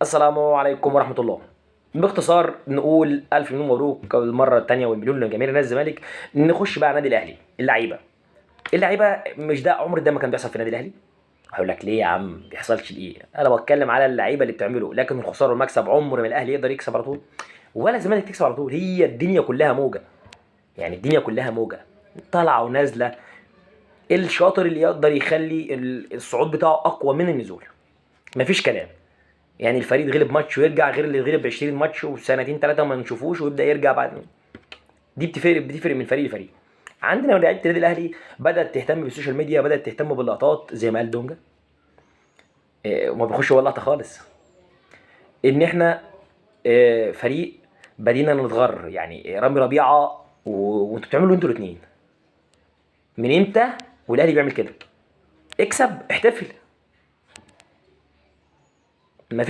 السلام عليكم ورحمة الله. باختصار نقول ألف مليون مبروك المرة التانية والمليون لجماهير نادي الزمالك. نخش بقى نادي الأهلي. اللعيبة مش ده عمر ده ما كان بيحصل في النادي الأهلي؟ هقول لك ليه يا عم بيحصلش ليه؟ أنا بتكلم على اللعيبة اللي بتعمله، لكن الخسارة والمكسب عمر ما الأهلي يقدر يكسب على طول ولا الزمالك تكسب على طول. هي الدنيا كلها موجة، يعني الدنيا كلها موجة طالعة ونازلة. الشاطر اللي يقدر يخلي الصعود بتاعه أقوى من النزول، مفيش كلام. يعني الفريق غلب ماتش ويرجع غير اللي غلب 20 ماتش وسنتين ثلاثه ما نشوفوش ويبدا يرجع بعد. دي بتفرق من فريق لفريق. عندنا لعيبه النادي الاهلي بدات تهتم بالسوشيال ميديا، بدات تهتم باللقطات زي ما قال دونجا. وما بيخش ولا لقطه خالص. ان احنا فريق بدينا نتغر، يعني رامي ربيعه وانتوا بتعملوا انتوا الاثنين من امتى؟ والاهلي بيعمل كده. اكسب احتفل،